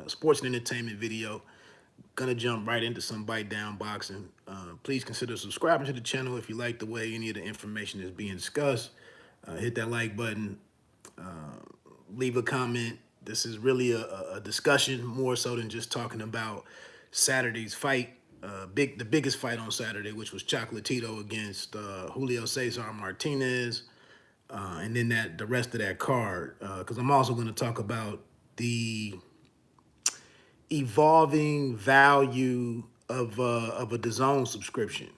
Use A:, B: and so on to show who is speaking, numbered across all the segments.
A: sports and entertainment video. Gonna jump right into some bite down boxing. Please consider subscribing to the channel if you like the way any of the information is being discussed. Hit that like button. Leave a comment. This is really a discussion more so than just talking about Saturday's fight. The biggest fight on Saturday, which was Chocolatito against Julio Cesar Martinez, and then the rest of that card. Because I'm also going to talk about the evolving value of a DAZN subscription,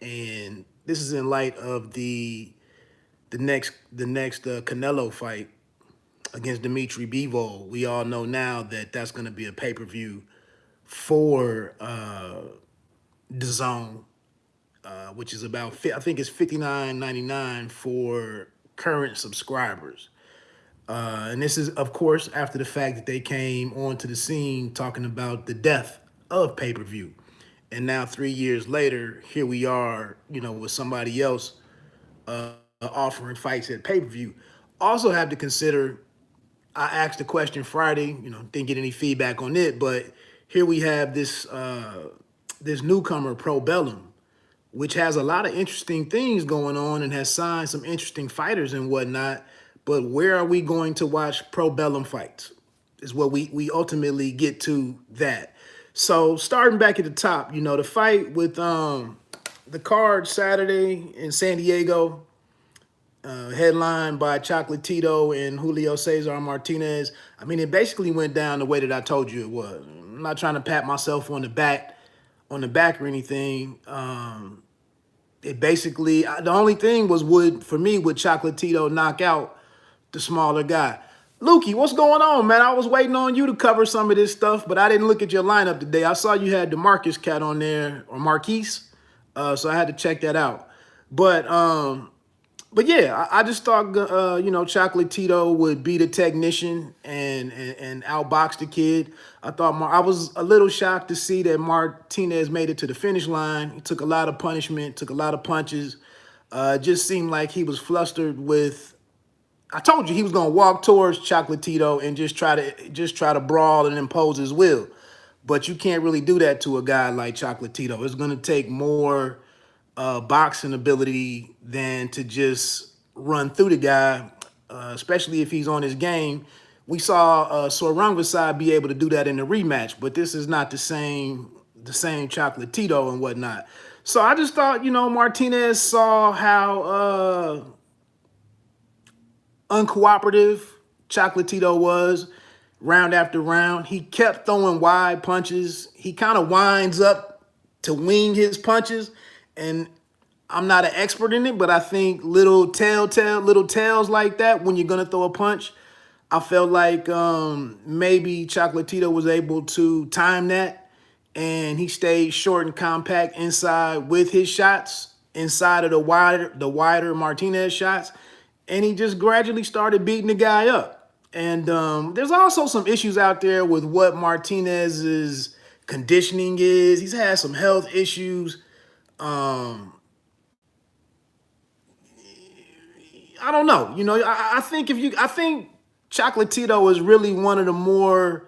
A: and this is in light of the next Canelo fight against Dimitri Bivol. We all know now that that's going to be a pay-per-view for DAZN, which is about, I think it's $59.99 for current subscribers. And this is, of course, after the fact that they came onto the scene talking about the death of pay-per-view. And now 3 years later, here we are, with somebody else offering fights at pay-per-view. Also have to consider, I asked the question Friday, didn't get any feedback on it, but here we have this this newcomer, ProBellum, which has a lot of interesting things going on and has signed some interesting fighters and whatnot. But where are we going to watch ProBellum fights is what we ultimately get to that. So starting back at the top, the fight with the card Saturday in San Diego, headlined by Chocolatito and Julio Cesar Martinez. I mean, it basically went down the way that I told you it was. I'm not trying to pat myself on the back or anything. It basically, the only thing was would Chocolatito knock out the smaller guy. Lukey, what's going on, man? I was waiting on you to cover some of this stuff, but I didn't look at your lineup today. I saw you had the Marcus cat on there, or Marquise, so I had to check that out. But yeah, I just thought, Chocolatito would be the technician and outbox the kid. I was a little shocked to see that Martinez made it to the finish line. He took a lot of punishment, took a lot of punches. Just seemed like he was flustered with. I told you he was gonna walk towards Chocolatito and just try to brawl and impose his will, but you can't really do that to a guy like Chocolatito. It's gonna take more boxing ability than to just run through the guy, especially if he's on his game. We saw Sorangvasai be able to do that in the rematch, but this is not the same Chocolatito and whatnot. So I just thought, Martinez saw how uncooperative Chocolatito was round after round. He kept throwing wide punches. He kind of winds up to wing his punches, and I'm not an expert in it, but I think little tells like that when you're gonna throw a punch. I felt like maybe Chocolatito was able to time that, and he stayed short and compact inside with his shots, inside of the wider Martinez shots, and he just gradually started beating the guy up. And there's also some issues out there with what Martinez's conditioning is. He's had some health issues. I don't know. I think Chocolatito is really one of the more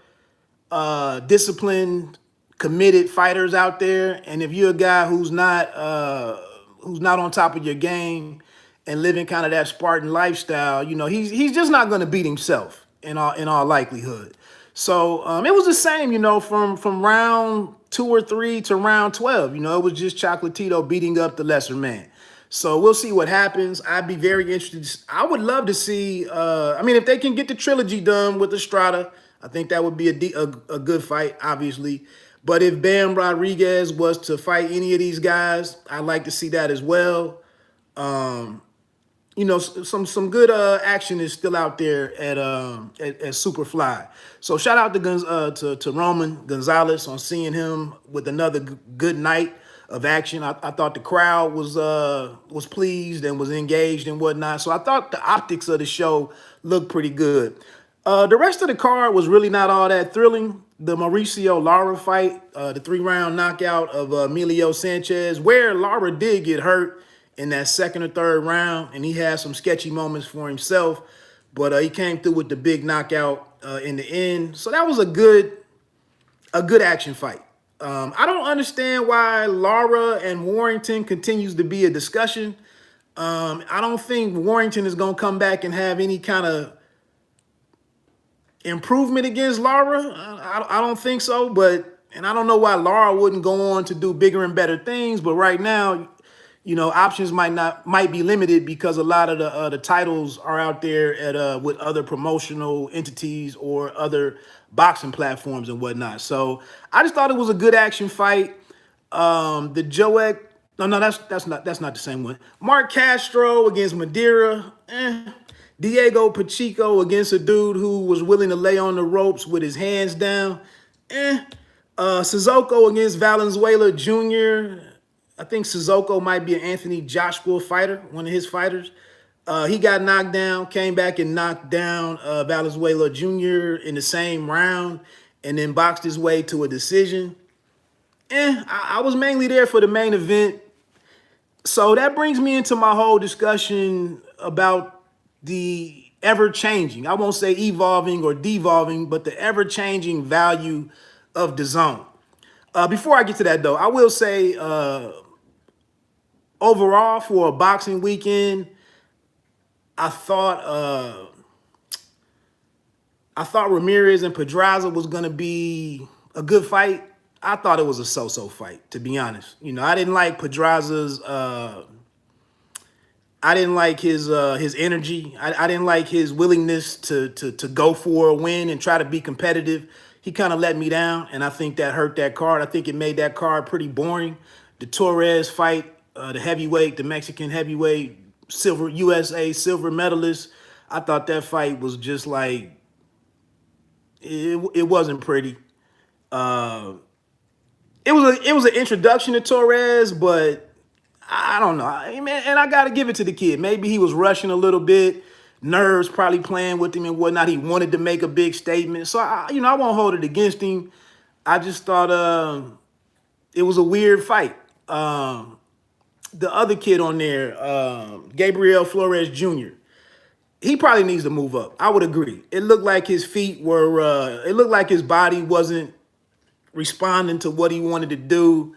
A: disciplined, committed fighters out there. And if you're a guy who's not on top of your game and living kind of that Spartan lifestyle, he's just not going to beat himself in all likelihood. So it was the same, from round 2 or 3 to round 12. It was just Chocolatito beating up the lesser man. So we'll see what happens. I'd be very interested. I would love to see, if they can get the trilogy done with Estrada, I think that would be a good fight, obviously. But if Bam Rodriguez was to fight any of these guys, I'd like to see that as well. Some good action is still out there at Superfly. So shout out to Roman Gonzalez on seeing him with another good night of action. I thought the crowd was pleased and was engaged and whatnot. So I thought the optics of the show looked pretty good. The rest of the card was really not all that thrilling. The Mauricio Lara fight, the 3-round knockout of Emilio Sanchez, where Lara did get hurt in that second or third round, and he had some sketchy moments for himself, but he came through with the big knockout in the end. So that was a good a good action fight. I don't understand why Lara and Warrington continues to be a discussion. I don't think Warrington is going to come back and have any kind of improvement against Lara. I don't think so, and I don't know why Lara wouldn't go on to do bigger and better things, but right now, options might be limited because a lot of the titles are out there at with other promotional entities or other boxing platforms and whatnot. So I just thought it was a good action fight. The Joek, no, that's not the same one. Mark Castro against Madeira. Diego Pacheco against a dude who was willing to lay on the ropes with his hands down. Sissoko against Valenzuela Jr. I think Sissoko might be an Anthony Joshua fighter, one of his fighters. He got knocked down, came back and knocked down Valenzuela Jr. in the same round, and then boxed his way to a decision. I was mainly there for the main event. So that brings me into my whole discussion about the ever-changing, I won't say evolving or devolving, but the ever-changing value of DAZN. Before I get to that, though, I will say overall for a boxing weekend, I thought Ramirez and Pedraza was going to be a good fight. I thought it was a so-so fight, to be honest. I didn't like Pedraza's I didn't like his energy. I didn't like his willingness to go for a win and try to be competitive. He kind of let me down, and I think that hurt that card. I think it made that card pretty boring. The Torres fight, the heavyweight, the Mexican heavyweight, USA silver medalist, I thought that fight was just like, it wasn't pretty. It was an introduction to Torres, but I don't know. And I got to give it to the kid. Maybe he was rushing a little bit, nerves probably playing with him and whatnot. He wanted to make a big statement. So, I won't hold it against him. I just thought it was a weird fight. The other kid on there, Gabriel Flores Jr., he probably needs to move up. I would agree. It looked like his feet were, it looked like his body wasn't responding to what he wanted to do.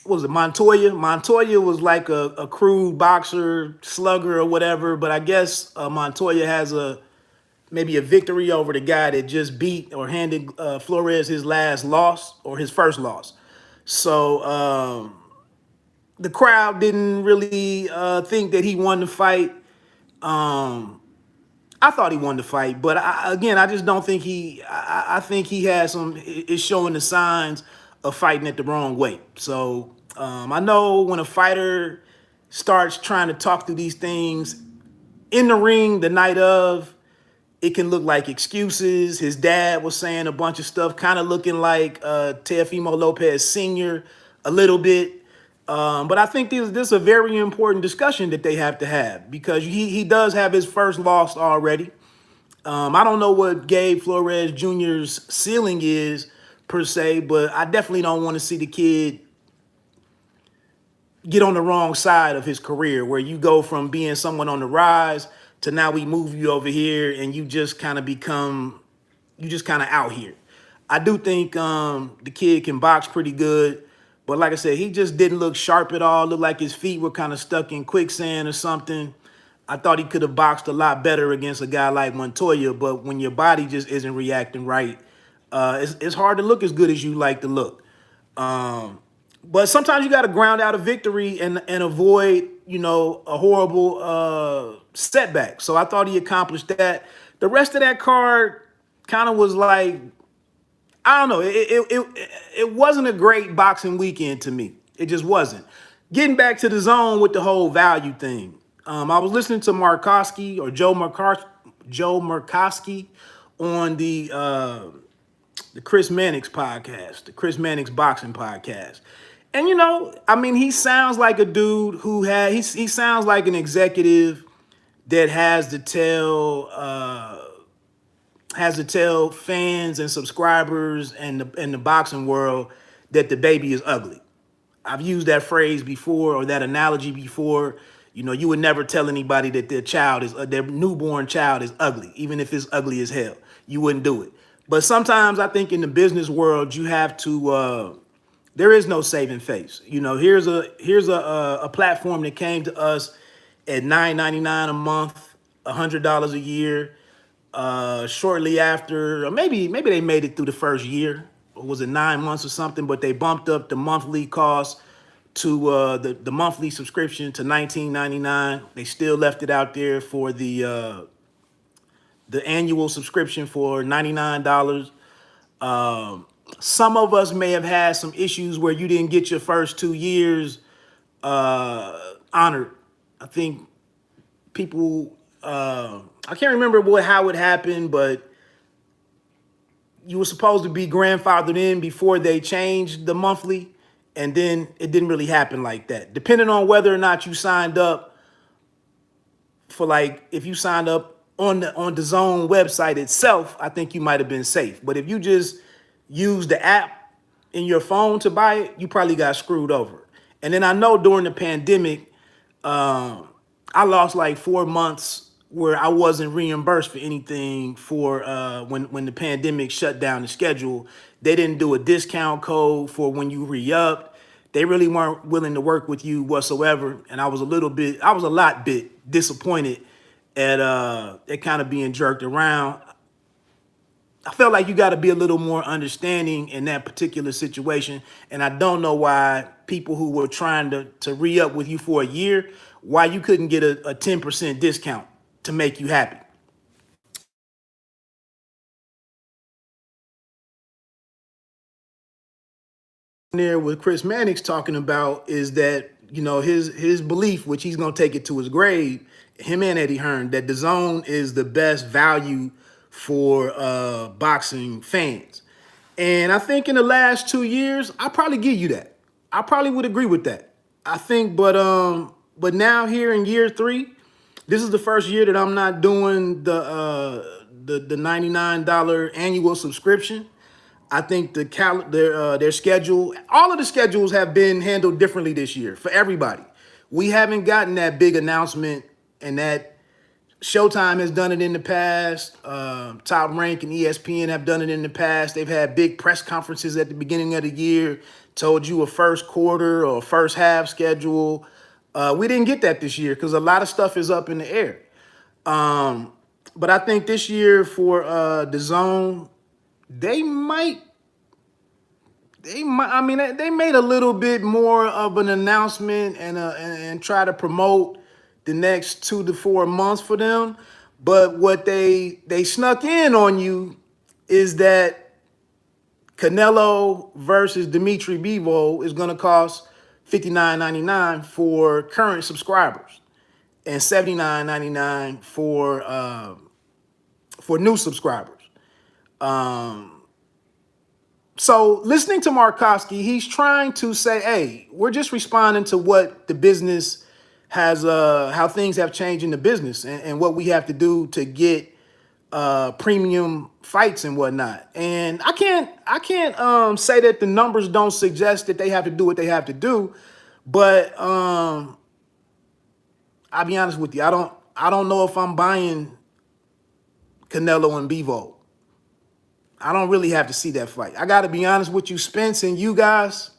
A: Was it Montoya? Montoya was like a crude boxer, slugger or whatever, but I guess Montoya has maybe a victory over the guy that just beat or handed Flores his last loss or his first loss. So the crowd didn't really think that he won the fight. I thought he won the fight, but I just don't think I think he has is showing the signs of fighting at the wrong weight. So I know when a fighter starts trying to talk through these things in the ring the night of, it can look like excuses. His dad was saying a bunch of stuff, kind of looking like Teofimo Lopez Sr. a little bit. But I think this is a very important discussion that they have to have because he does have his first loss already. I don't know what Gabe Flores Jr.'s ceiling is per se, but I definitely don't want to see the kid get on the wrong side of his career where you go from being someone on the rise to now we move you over here and you just kind of out here. I do think the kid can box pretty good, but like I said, he just didn't look sharp at all. Looked like his feet were kind of stuck in quicksand or something. I thought he could have boxed a lot better against a guy like Montoya, but when your body just isn't reacting right, it's hard to look as good as you like to look. But sometimes you got to ground out a victory and avoid, a horrible setback. So I thought he accomplished that. The rest of that card kind of was like, I don't know. It wasn't a great boxing weekend to me. It just wasn't. Getting back to the zone with the whole value thing. I was listening to Markowski or Joe Markowski on the Chris Mannix podcast, the Chris Mannix boxing podcast. And, he sounds like a dude who he sounds like an executive that has to tell fans and subscribers and the boxing world that the baby is ugly. I've used that phrase before or that analogy before. You would never tell anybody that their newborn child is ugly, even if it's ugly as hell. You wouldn't do it. But sometimes I think in the business world, you have to, there is no saving face. You know, here's a platform that came to us at $9.99 a month, $100 a year. Shortly after, or maybe they made it through the first year, or was it 9 months or something? But they bumped up the monthly cost to the monthly subscription to $19.99. They still left it out there for the annual subscription for $99. Some of us may have had some issues where you didn't get your first 2 years honored. I think people, I can't remember how it happened, but you were supposed to be grandfathered in before they changed the monthly, and then it didn't really happen like that. Depending on whether or not you signed up for, like, if you signed up on the DAZN website itself, I think you might have been safe. But if you just use the app in your phone to buy it, you probably got screwed over. And then I know during the pandemic, I lost like 4 months where I wasn't reimbursed for anything for when the pandemic shut down the schedule. They didn't do a discount code for when you re-upped. They really weren't willing to work with you whatsoever. And I was a lot bit disappointed at kind of being jerked around. I felt like you got to be a little more understanding in that particular situation. And I don't know why people who were trying to re-up with you for a year, why you couldn't get a 10% discount to make you happy. There with Chris Mannix talking about is that, you know, his belief, which he's going to take it to his grave, him and Eddie Hearn, that DAZN is the best value for boxing fans. And I think in the last 2 years, I probably give you that. I probably would agree with that. I think, but now here in year 3, this is the first year that I'm not doing the $99 annual subscription. I think their schedule, all of the schedules have been handled differently this year for everybody. We haven't gotten that big announcement, and that Showtime has done it in the past. Top Rank and ESPN have done it in the past. They've had big press conferences at the beginning of the year, told you a first quarter or first half schedule. We didn't get that this year because a lot of stuff is up in the air. But I think this year for DAZN, they might. I mean, they made a little bit more of an announcement and try to promote the next 2 to 4 months for them. But what they snuck in on you is that Canelo versus Dimitri Bivol is going to cost $59.99 for current subscribers and $79.99 for new subscribers. So listening to Markovsky, he's trying to say, hey, we're just responding to what the business has, how things have changed in the business and what we have to do to get premium fights and whatnot. And I can't say that the numbers don't suggest that they have to do what they have to do, but I'll be honest with you, I don't know if I'm buying Canelo and Bivol. I don't really have to see that fight. I got to be honest with you, Spence, and you guys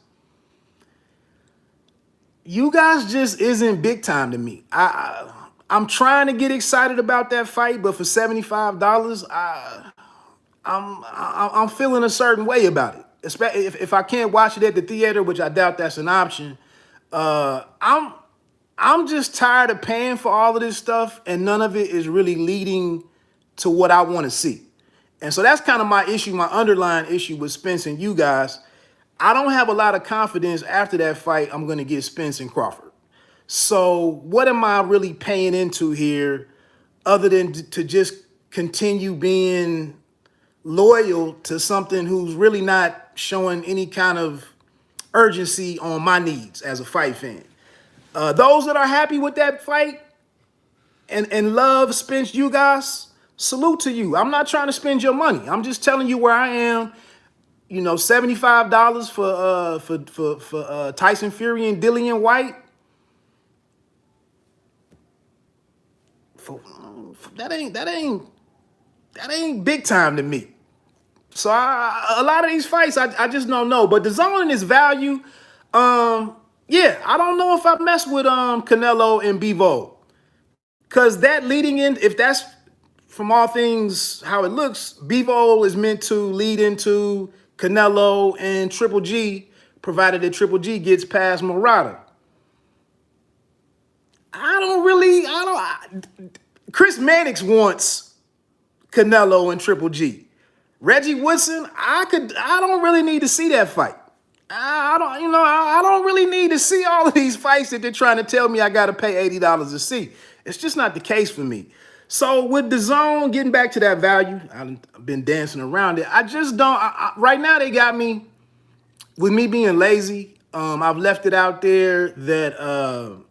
A: just isn't big time to me. I'm trying to get excited about that fight, but for $75, I'm feeling a certain way about it. Especially if I can't watch it at the theater, which I doubt that's an option. I'm just tired of paying for all of this stuff, and none of it is really leading to what I want to see. And so that's kind of my issue, my underlying issue with Spence and you guys. I don't have a lot of confidence after that fight I'm going to get Spence and Crawford. So what am I really paying into here other than to just continue being loyal to something who's really not showing any kind of urgency on my needs as a fight fan? Those that are happy with that fight and love Spence, you guys, salute to you. I'm not trying to spend your money. I'm just telling you where I am. You know, $75 for Tyson Fury and Dillian White. That ain't big time to me. So a lot of these fights, I just don't know. But the DAZN is value. Yeah, I don't know if I mess with Canelo and Bivol. Because that leading in, if that's from all things how it looks, Bivol is meant to lead into Canelo and Triple G, provided that Triple G gets past Murata. Chris Mannix wants Canelo and Triple G. Reggie Woodson, I don't really need to see that fight. I don't really need to see all of these fights that they're trying to tell me I got to pay $80 to see. It's just not the case for me. So with the DAZN, getting back to that value, I've been dancing around it. I just don't. Right now, they got me with me being lazy. I've left it out there that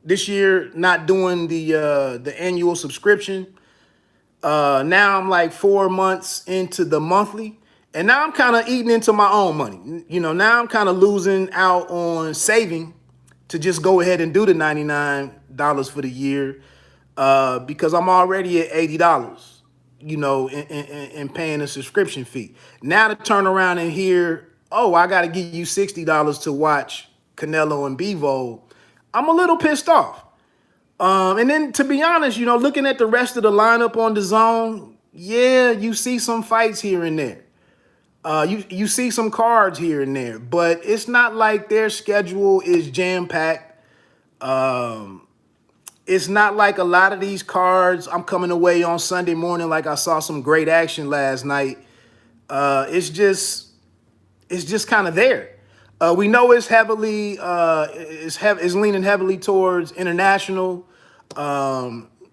A: this year not doing the annual subscription. Now I'm like 4 months into the monthly. And now I'm kind of eating into my own money. You know, now I'm kind of losing out on saving to just go ahead and do the $99 for the year because I'm already at $80, you know, and paying a subscription fee. Now to turn around and hear, oh, I got to give you $60 to watch Canelo and Bivol, I'm a little pissed off. And then to be honest, you know, looking at the rest of the lineup on the DAZN, yeah, you see some fights here and there. You see some cards here and there, but it's not like their schedule is jam-packed. It's not like a lot of these cards, I'm coming away on Sunday morning like I saw some great action last night. It's just kind of there. We know it's heavily, is leaning heavily towards international.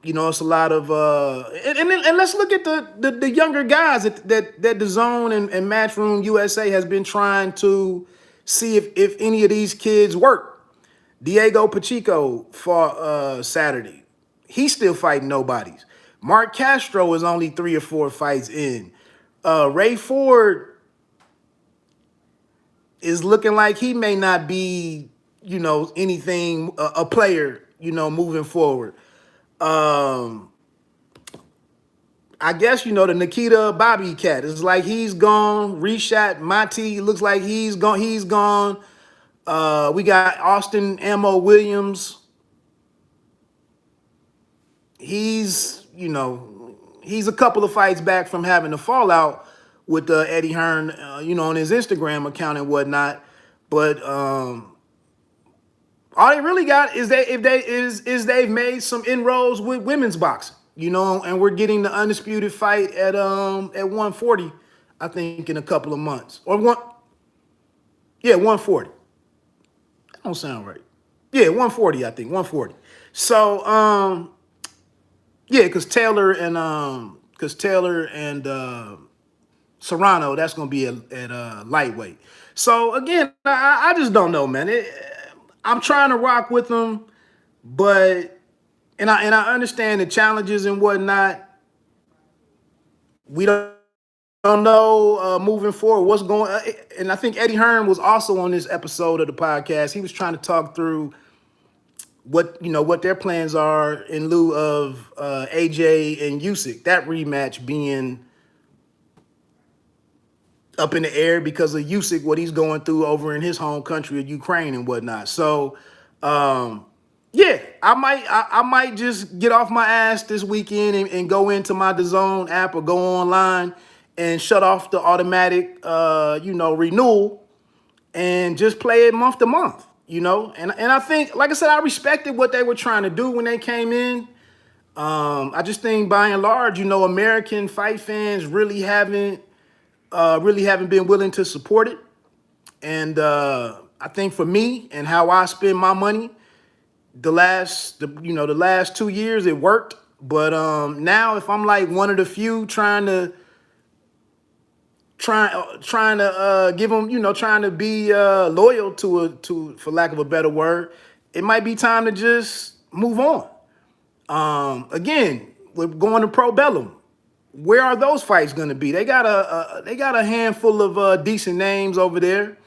A: You know, it's a lot of and let's look at the younger guys that the DAZN and Matchroom USA has been trying to see if any of these kids work. Diego Pacheco fought Saturday. He's still fighting nobodies. Mark Castro is only 3 or 4 fights in. Ray Ford is looking like he may not be, you know, anything, a player, you know, moving forward. I guess, you know, the Nikita Bobby cat is like he's gone. Reshat Mati looks like he's gone. He's gone. We got Austin Ammo Williams. He's, you know, he's a couple of fights back from having a fallout with Eddie Hearn, you know, on his Instagram account and whatnot. But all they really got is they've made some inroads with women's boxing, you know, and we're getting the undisputed fight at 140, I think, in a couple of months. Or 140. That don't sound right. Yeah, 140, I think, 140. So yeah, because Taylor and Serrano, that's gonna be at lightweight. So again, I just don't know, man. I'm trying to rock with them, but and I understand the challenges and whatnot. We don't know moving forward what's going. And I think Eddie Hearn was also on this episode of the podcast. He was trying to talk through what their plans are in lieu of AJ and Usyk. That rematch being up in the air because of Usyk, what he's going through over in his home country of Ukraine and whatnot. So, yeah, I might just get off my ass this weekend and go into my DAZN app or go online and shut off the automatic, renewal and just play it month to month, you know. And I think, like I said, I respected what they were trying to do when they came in. I just think by and large, you know, American fight fans really haven't been willing to support it. And I think for me and how I spend my money, the last 2 years it worked. But now if I'm like one of the few trying to give them, you know, trying to be loyal to for lack of a better word, it might be time to just move on. Again, we're going to ProBellum. Where are those fights going to be? They got a handful of decent names over there,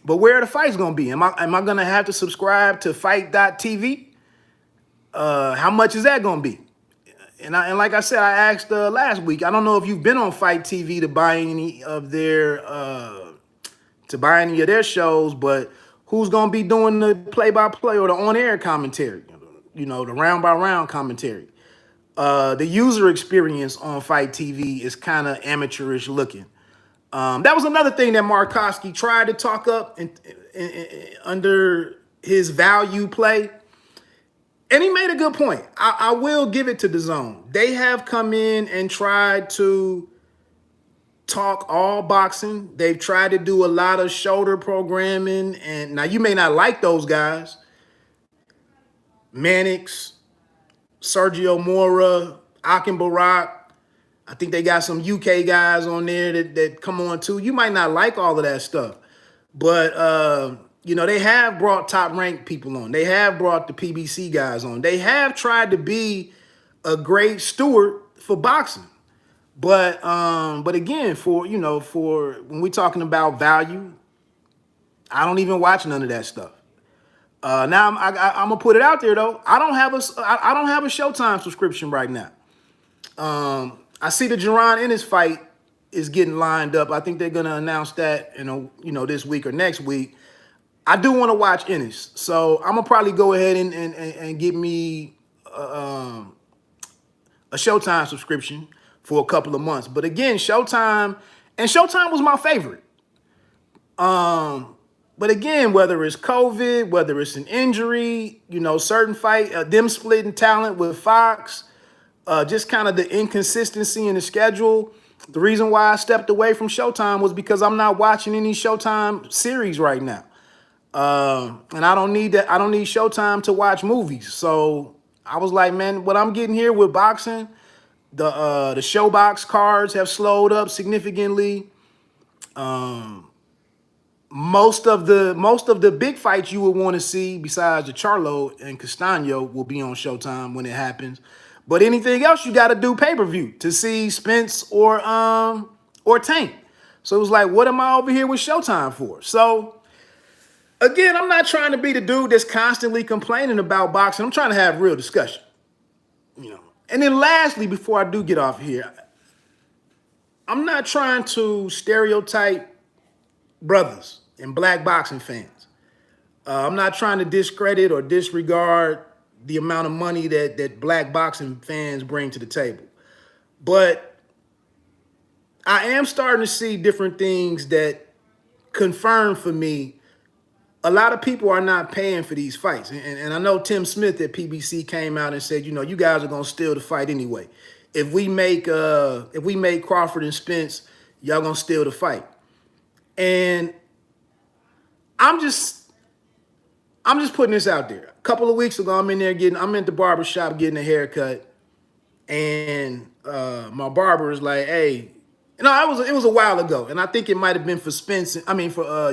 A: but where are the fights going to be? Am I going to have to subscribe to Fight.tv? How much is that going to be? And like I said, I asked last week. I don't know if you've been on Fight TV to buy any of their shows, but who's gonna be doing the play-by-play or the on-air commentary? You know, the round-by-round commentary. The user experience on Fight TV is kind of amateurish looking. That was another thing that Markowski tried to talk up under his value play. And he made a good point. I will give it to DAZN. They have come in and tried to talk all boxing. They've tried to do a lot of shoulder programming. And now you may not like those guys. Mannix, Sergio Mora, Akin Barak. I think they got some UK guys on there that come on too. You might not like all of that stuff. But, you know, they have brought top-ranked people on. They have brought the PBC guys on. They have tried to be a great steward for boxing. But again, for when we're talking about value, I don't even watch none of that stuff. Now I'm gonna put it out there though. I don't have a Showtime subscription right now. I see the Jerron Ennis fight is getting lined up. I think they're gonna announce that this week or next week. I do want to watch Ennis, so I'm gonna probably go ahead and get me a Showtime subscription for a couple of months. But again, Showtime was my favorite. But again, whether it's COVID, whether it's an injury, certain fight, them splitting talent with Fox, just kind of the inconsistency in the schedule. The reason why I stepped away from Showtime was because I'm not watching any Showtime series right now. And I don't need that. I don't need Showtime to watch movies. So I was like, man, what I'm getting here with boxing, the Showbox cards have slowed up significantly. Most of the big fights you would want to see, besides the Charlo and Castano, will be on Showtime when it happens. But anything else, you got to do pay-per-view to see Spence or Tank. So it was like, what am I over here with Showtime for? So again, I'm not trying to be the dude that's constantly complaining about boxing. I'm trying to have real discussion. And then lastly, before I do get off here, I'm not trying to stereotype brothers and black boxing fans. I'm not trying to discredit or disregard the amount of money that black boxing fans bring to the table. But I am starting to see different things that confirm for me a lot of people are not paying for these fights. And I know Tim Smith at PBC came out and said, you guys are going to steal the fight anyway. If we make Crawford and Spence, y'all going to steal the fight. And I'm just putting this out there. A couple of weeks ago, I'm at the barber shop getting a haircut, and my barber is like, "Hey, it was a while ago, and I think it might have been for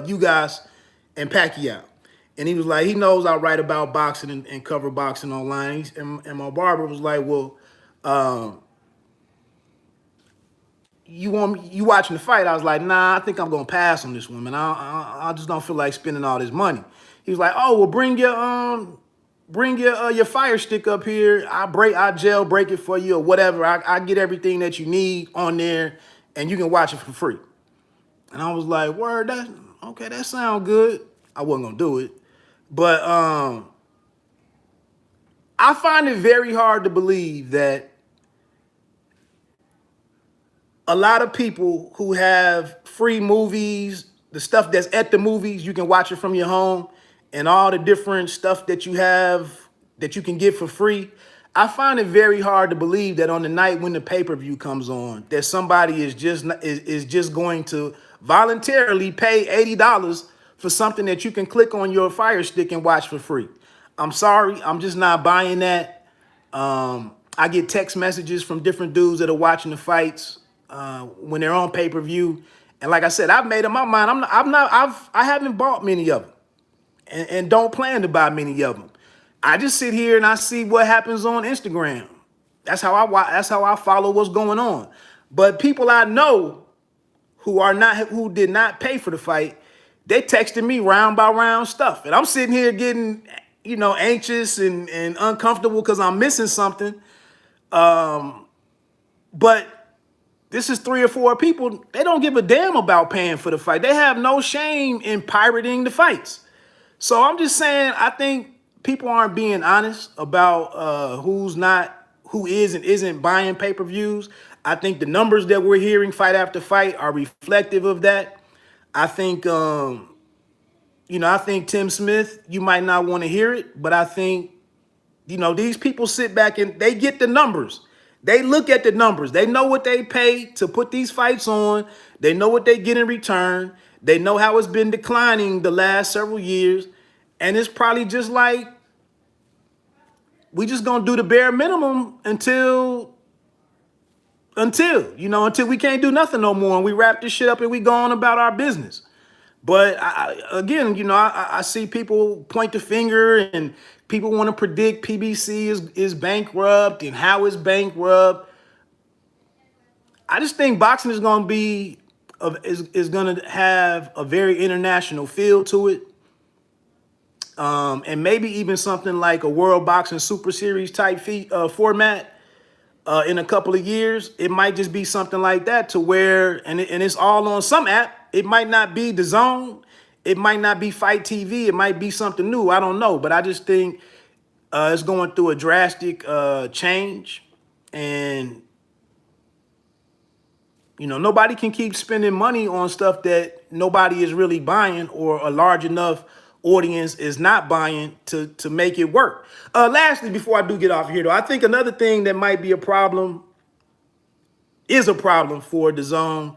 A: you guys and Pacquiao." And he was like, he knows I write about boxing and cover boxing online. And my barber was like, "Well, you watching the fight?" I was like, "Nah, I think I'm gonna pass on this one, man. I just don't feel like spending all this money." He was like, "Oh, well, bring your fire stick up here. I gel break it for you or whatever. I get everything that you need on there, and you can watch it for free." And I was like, "Word, that sounds good." I wasn't gonna do it, but I find it very hard to believe that a lot of people who have free movies, the stuff that's at the movies, you can watch it from your home, and all the different stuff that you have that you can get for free. I find it very hard to believe that on the night when the pay-per-view comes on, that somebody is just going to voluntarily pay $80 for something that you can click on your Fire Stick and watch for free. I'm sorry, I'm just not buying that. I get text messages from different dudes that are watching the fights when they're on pay-per-view, and like I said, I've made up my mind. I haven't bought many of them, and don't plan to buy many of them. I just sit here and I see what happens on Instagram. That's how I follow what's going on. But people I know who did not pay for the fight, they texted me round by round stuff, and I'm sitting here getting anxious and uncomfortable because I'm missing something. But this is 3 or 4 people. They don't give a damn about paying for the fight. They have no shame in pirating the fights. So I'm just saying, I think people aren't being honest about who is and isn't buying pay-per-views. I think the numbers that we're hearing fight after fight are reflective of that. I think, I think Tim Smith, you might not want to hear it, but I think, these people sit back and they get the numbers. They look at the numbers. They know what they pay to put these fights on. They know what they get in return. They know how it's been declining the last several years. And it's probably just like, we just gonna do the bare minimum until we can't do nothing no more, and we wrap this shit up and we go on about our business. But I see people point the finger and people want to predict PBC is bankrupt and how it's bankrupt. I just think boxing is going to be is going to have a very international feel to it. And maybe even something like a World Boxing Super Series type format in a couple of years. It might just be something like that to where, and it's all on some app. It might not be DAZN. It might not be Fight TV. It might be something new. I don't know. But I just think it's going through a drastic change. And, nobody can keep spending money on stuff that nobody is really buying or a large enough audience is not buying to make it work. Lastly, before I do get off here, though, I think another thing that might be a problem for DAZN.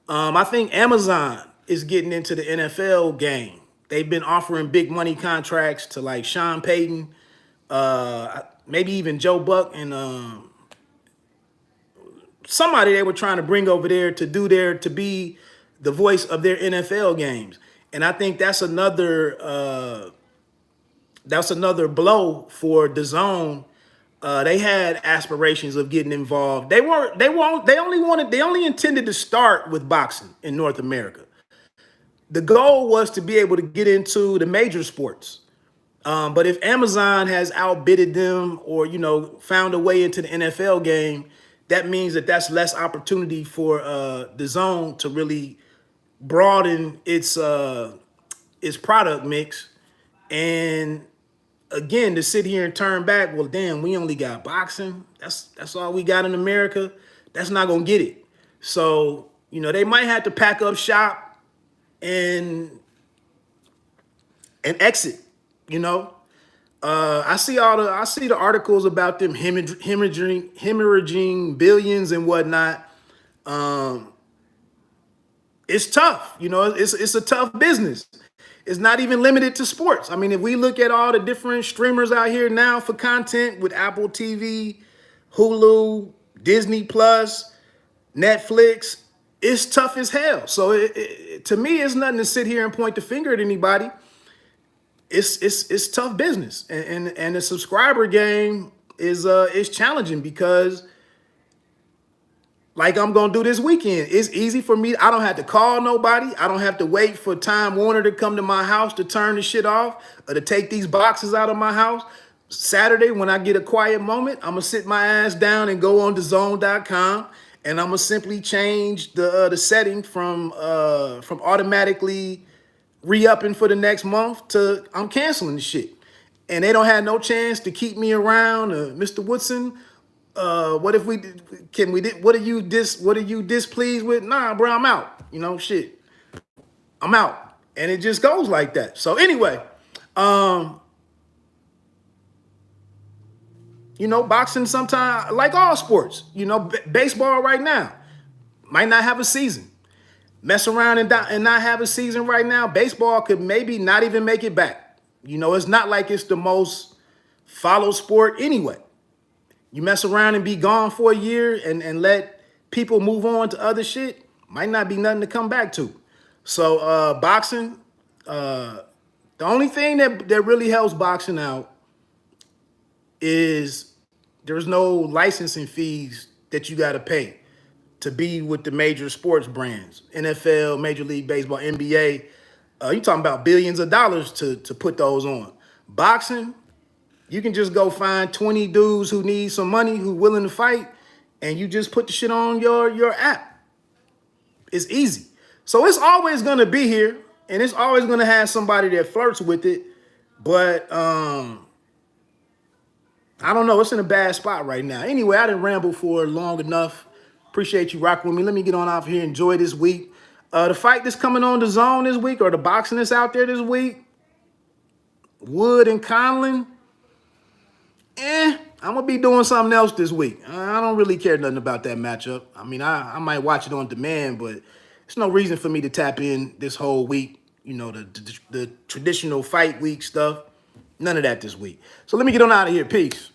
A: I think Amazon is getting into the NFL game. They've been offering big money contracts to like Sean Payton, maybe even Joe Buck, and somebody they were trying to bring over there to be the voice of their NFL games. And I think that's another blow for DAZN. They had aspirations of getting involved. They only intended to start with boxing in North America. The goal was to be able to get into the major sports. But if Amazon has outbidded them or, found a way into the NFL game, that means that that's less opportunity for DAZN to really broaden its product mix. And again, to sit here and turn back, well, damn, we only got boxing. That's all we got in America. That's not gonna get it. So, they might have to pack up shop and exit. I see the articles about them hemorrhaging billions and whatnot. It's tough. It's a tough business. It's not even limited to sports. I mean, if we look at all the different streamers out here now for content with Apple TV, Hulu, Disney Plus, Netflix, it's tough as hell. So to me, it's nothing to sit here and point the finger at anybody. It's tough business, and the subscriber game is challenging because, like I'm gonna do this weekend, it's easy for me. I don't have to call nobody. I don't have to wait for Time Warner to come to my house to turn the shit off or to take these boxes out of my house. Saturday, when I get a quiet moment, I'm gonna sit my ass down and go on DAZN.com, and I'm gonna simply change the setting from automatically re-upping for the next month to I'm canceling the shit. And they don't have no chance to keep me around. Mr. Woodson, what if what are you displeased with? Nah, bro, I'm out. Shit. I'm out. And it just goes like that. So anyway, boxing sometimes, like all sports, baseball right now might not have a season. Mess around and not have a season right now, baseball could maybe not even make it back. It's not like it's the most followed sport anyway. You mess around and be gone for a year and let people move on to other shit, might not be nothing to come back to. So boxing, the only thing that really helps boxing out is there's no licensing fees that you got to pay to be with the major sports brands, NFL, Major League Baseball, NBA. You're talking about billions of dollars to put those on. Boxing, You can just go find 20 dudes who need some money, who willing to fight, and you just put the shit on your app. It's easy. So it's always gonna be here, and it's always gonna have somebody that flirts with it. But I don't know. It's in a bad spot right now. Anyway, I didn't ramble for long enough. Appreciate you rocking with me. Let me get on off here. Enjoy this week. The fight that's coming on DAZN this week, or the boxing that's out there this week, Wood and Conlon. I'm gonna be doing something else this week. I don't really care nothing about that matchup. I mean, I might watch it on demand, but there's no reason for me to tap in this whole week. You know, the traditional fight week stuff. None of that this week. So let me get on out of here. Peace.